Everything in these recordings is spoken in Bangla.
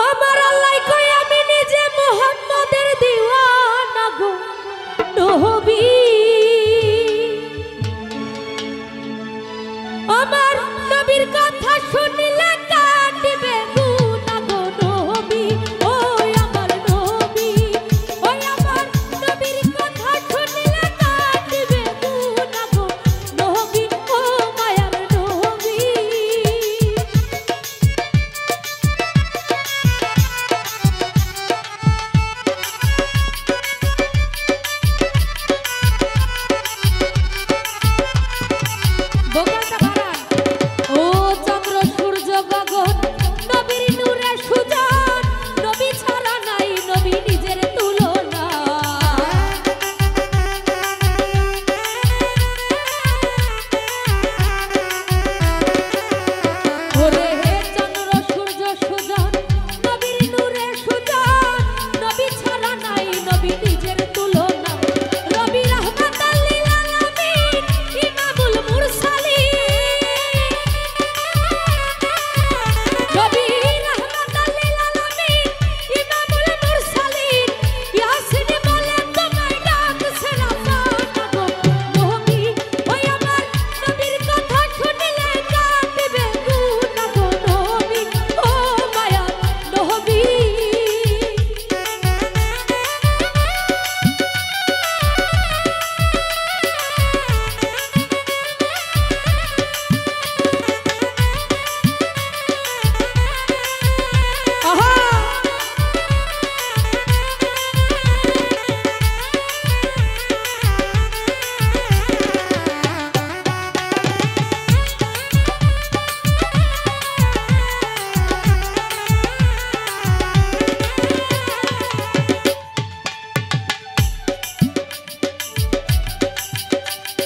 আমার আল্লাহ কই আমি নিজে মুহাম্মাদের দিওয়ানা গো নবী আমার নবীর কথা শুনলে কাটিবে গুনাহ গো নবী ও আমার নবী ও আমার নবীর কথা শুনলে কাটিবে গুনাহ গো নবী ও মায়ার নবী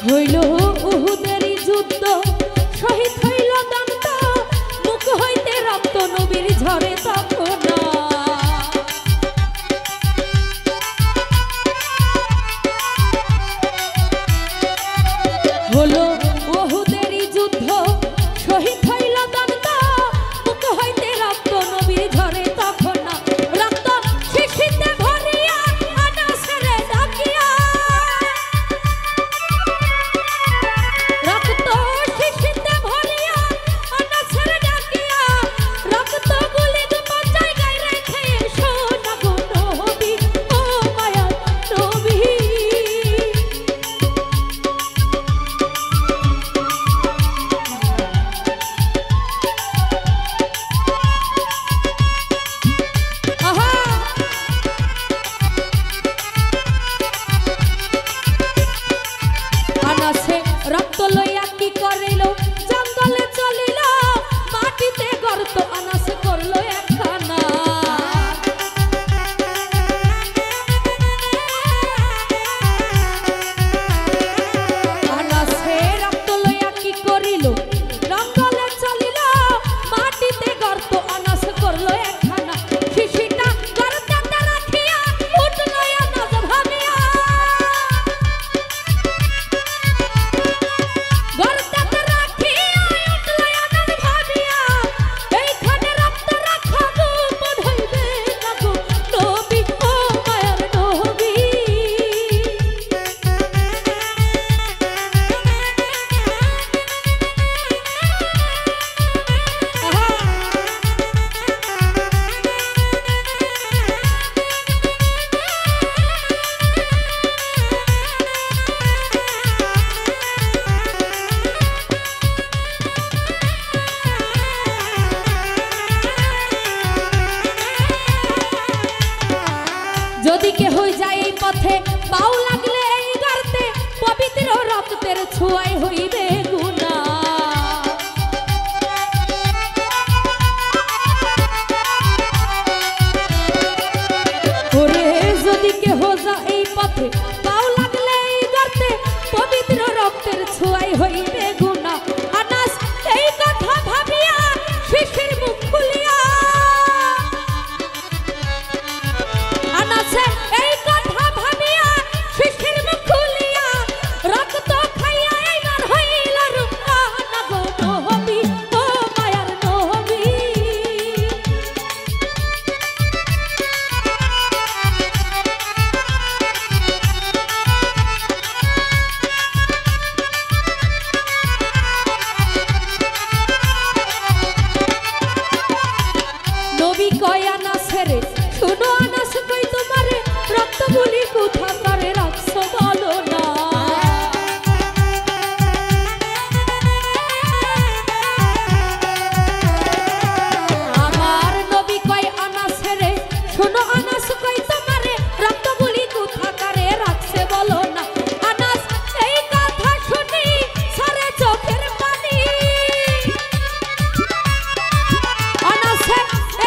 হইল উহুদের যুদ্ধ শহীদ হইল দন্ত মুখ হইতে রক্ত নবীর ঝরে তখন হলো উহুদের যুদ্ধ শহীদ হইল দন্ত মুখ হইতে রক্ত নবীর ঝরে তখন রক্ত শিশিতে ভরিয়া আনাসরে ডাকিয়া রক্ত লইয়া কি করিল জঙ্গলে চলিল মাটিতে গর্ত আনাস করলো একখানা আনাসে রক্ত লইয়া কি করিল জঙ্গলে চলিল মাটিতে গর্ত আনাস করলো একখানা শিশিটা গর্তটা রাখিয়া উঠল আনাস ভাবিয়া যদি কেহ যায় এই পথে পাও লাগলে এই গর্তে পবিত্র রক্তের ছোঁয়ায় হইবে গুনাহ ওরে যদি কেহ যায় এই পথে পাও লাগলে এই গর্তে পবিত্র রক্তের ছোঁয়ায় হইবে গুনাহ আনাস এই কথা ভাবিয়া শিশির মুখ খুলিয়া আনাসে এই কথা ভাবিয়া কয় আনাস রে শুনো আনাস কই তোমারে রক্ত বলি কোথা করে রাখছো বলো না আমার নবী কয় আনাস রে শুনো আনাস কই তোমারে রক্ত বলি কোথা করে রাখছে বলো না আনাস এই কথা শুনি সারে চোখের পানি আনাস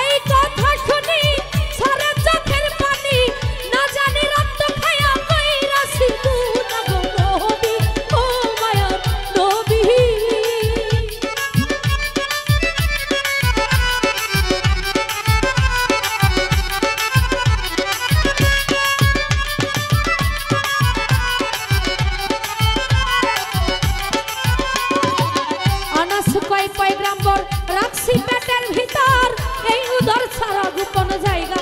এই কথা শুনি সারে চোখের পানি না জানি রক্ত খায়া কইরা সিধু না গো নবী ও মায়ার নবী আনাস কয় পয়গাম্বর রাখছি পেটের ভিতর এই উদর ছাড়া গোপন জায়গা